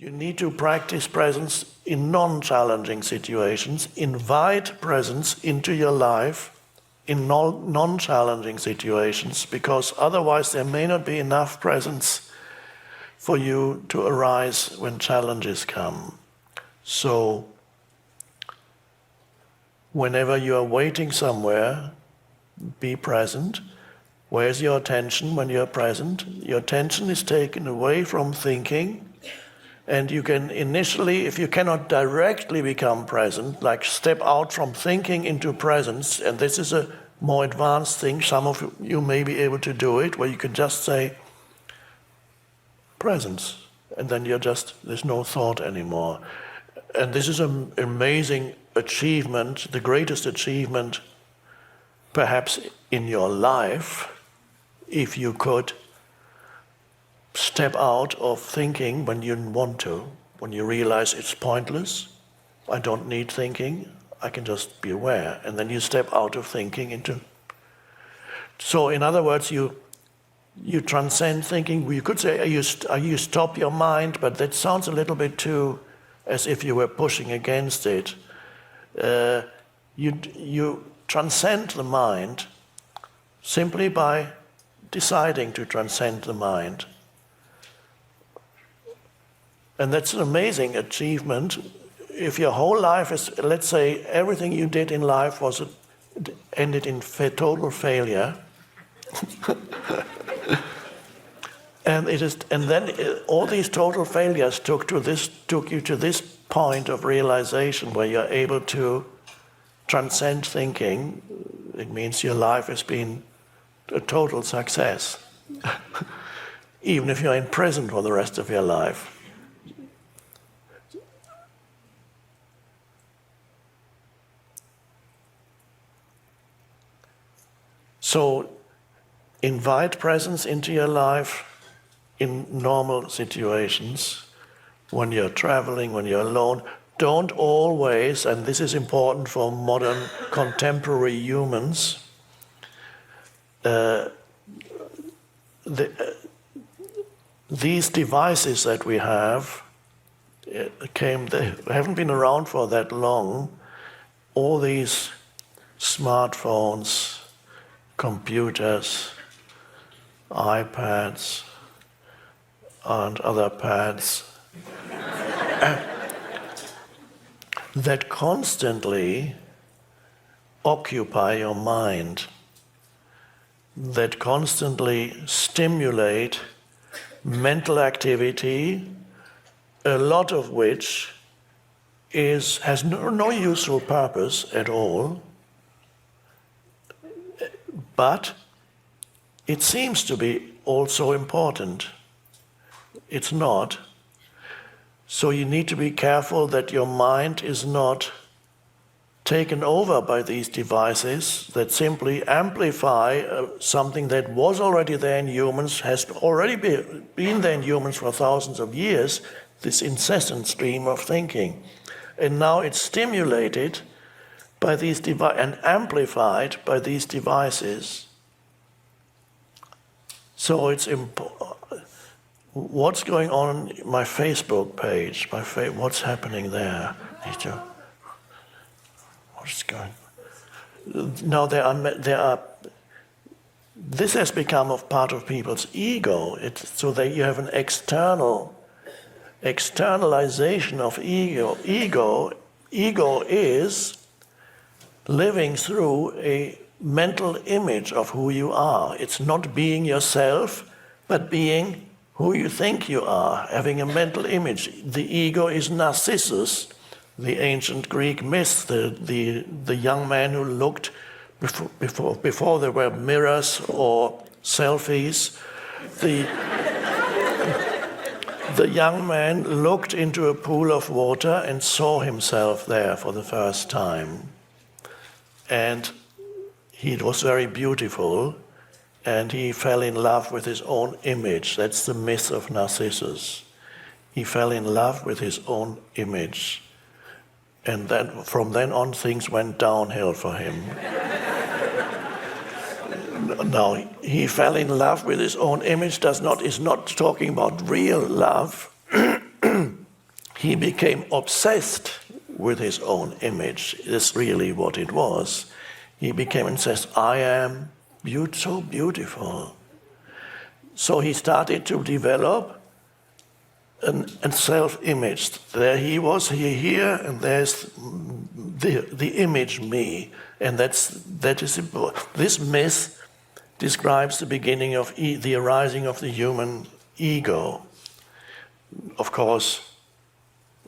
You need to practice presence in non-challenging situations. Invite presence into your life in non-challenging situations, because otherwise there may not be enough presence for you to arise when challenges come. So, whenever you are waiting somewhere, be present. Where's your attention when you're present? Your attention is taken away from thinking, and you can initially, if you cannot directly become present, like step out from thinking into presence, and this is a more advanced thing, some of you may be able to do it, where you can just say, presence, and then there's no thought anymore. And this is an amazing achievement, the greatest achievement perhaps in your life, if you could step out of thinking when you want to, when you realize it's pointless, I don't need thinking, I can just be aware, and then you step out of thinking into... So in other words, you transcend thinking. You could say you stop your mind, but that sounds a little bit too as if you were pushing against it. You transcend the mind simply by deciding to transcend the mind. And that's an amazing achievement. If your whole life is, let's say, everything you did in life ended in total failure, and then all these total failures took you to this point of realization where you're able to transcend thinking. It means your life has been a total success, even if you're in prison for the rest of your life. So invite presence into your life in normal situations, when you're traveling, when you're alone. Don't always, and this is important for modern contemporary humans, these devices that we have they haven't been around for that long. All these smartphones, computers, iPads, and other pads that constantly occupy your mind, that constantly stimulate mental activity, a lot of which has no useful purpose at all, but it seems to be also important. It's not. So you need to be careful that your mind is not taken over by these devices that simply amplify something that was already there in humans, has already been there in humans for thousands of years, this incessant stream of thinking. And now it's stimulated by these and amplified by these devices. So it's what's going on my Facebook page? What's happening there? What's going? Now there are. This has become a part of people's ego. So that you have an externalization of ego. Ego is living through a mental image of who you are. It's not being yourself, but being who you think you are, having a mental image. The ego is Narcissus, the ancient Greek myth, the young man who looked before there were mirrors or selfies. The young man looked into a pool of water and saw himself there for the first time. And it was very beautiful, and he fell in love with his own image. That's the myth of Narcissus. He fell in love with his own image. And then from then on things went downhill for him. Now, he fell in love with his own image is not talking about real love. he became obsessed with his own image. Is really what it was. He became obsessed. I am so beautiful. So he started to develop a self-image. There he was, here, and there's the image me. And that is important. This myth describes the beginning of the arising of the human ego. Of course,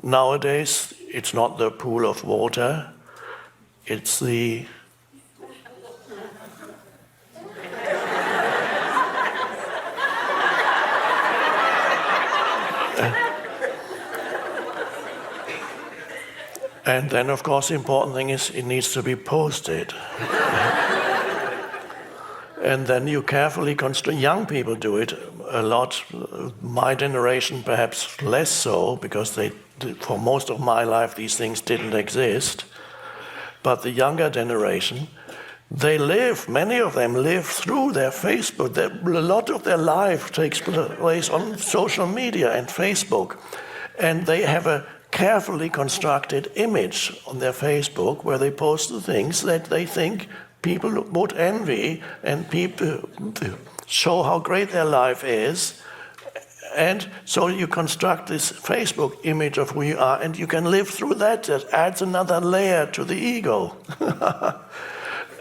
nowadays it's not the pool of water, it's the and then, of course, the important thing is it needs to be posted. And then you carefully construct. Young people do it a lot. My generation perhaps less so, because for most of my life these things didn't exist. But the younger generation, many of them live through their Facebook. A lot of their life takes place on social media and Facebook. And they have a carefully constructed image on their Facebook where they post the things that they think people would envy, and people show how great their life is. And so you construct this Facebook image of who you are, and you can live through that. That adds another layer to the ego.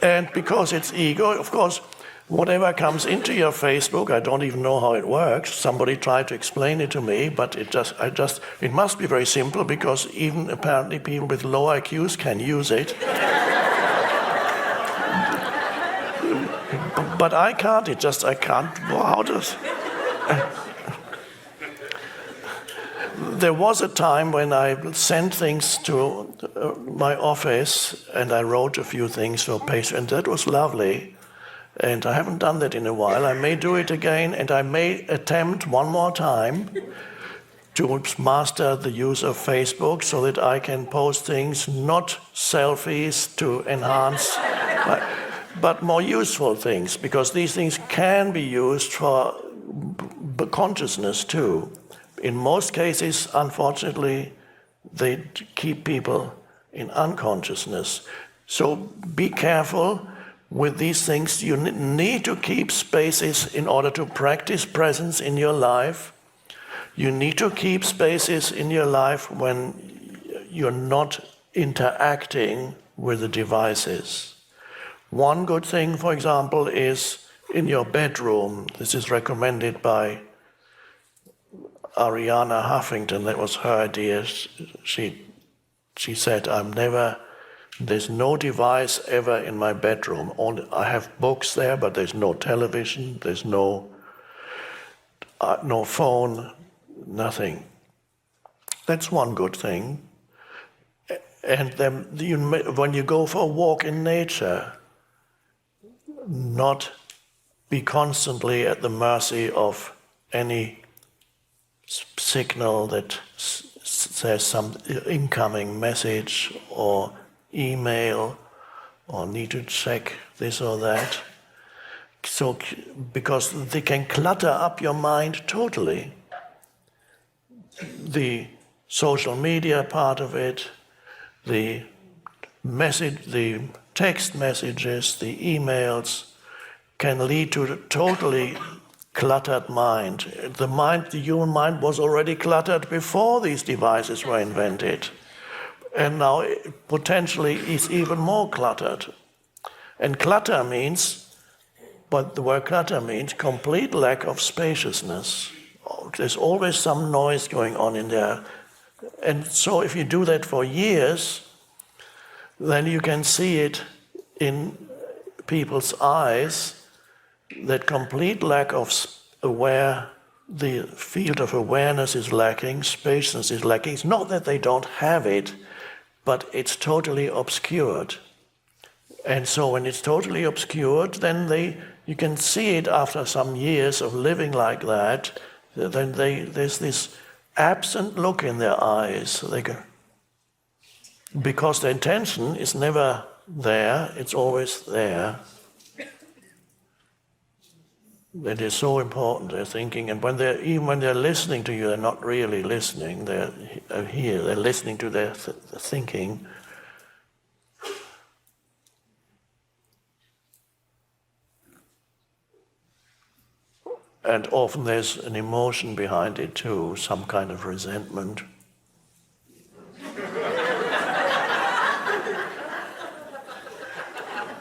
And because it's ego, of course, whatever comes into your Facebook, I don't even know how it works. Somebody tried to explain it to me, but it must be very simple, because even apparently people with low IQs can use it. But I can't. I can't. How does? There was a time when I sent things to my office, and I wrote a few things for patients, and that was lovely. And I haven't done that in a while. I may do it again, and I may attempt one more time to master the use of Facebook so that I can post things, not selfies to enhance, but more useful things, because these things can be used for consciousness too. In most cases, unfortunately, they keep people in unconsciousness. So be careful with these things. You need to keep spaces in order to practice presence in your life. You need to keep spaces in your life when you're not interacting with the devices. One good thing, for example, is in your bedroom. This is recommended by Ariana Huffington. That was her idea. She said, there's no device ever in my bedroom. I have books there, but there's no television, there's no phone, nothing. That's one good thing. And then when you go for a walk in nature, not be constantly at the mercy of any signal that says some incoming message or email, or need to check this or that. So, because they can clutter up your mind totally. The social media part of it, the text messages, the emails, can lead to a totally cluttered mind. The human mind was already cluttered before these devices were invented. And now potentially it's even more cluttered. And clutter means, but the word clutter means complete lack of spaciousness. There's always some noise going on in there. And so if you do that for years, then you can see it in people's eyes, that complete lack of the field of awareness is lacking, spaciousness is lacking. It's not that they don't have it, but it's totally obscured. And so when it's totally obscured, then you can see it after some years of living like that. Then there's this absent look in their eyes. Because the intention is never there, it's always there. It is so important, they're thinking, and even when they're listening to you, they're not really listening, they're here, they're listening to their thinking. And often there's an emotion behind it too, some kind of resentment.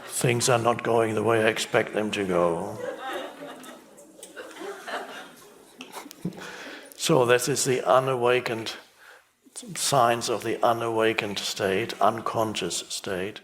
Things are not going the way I expect them to go. So this is the unawakened, signs of the unawakened state, unconscious state.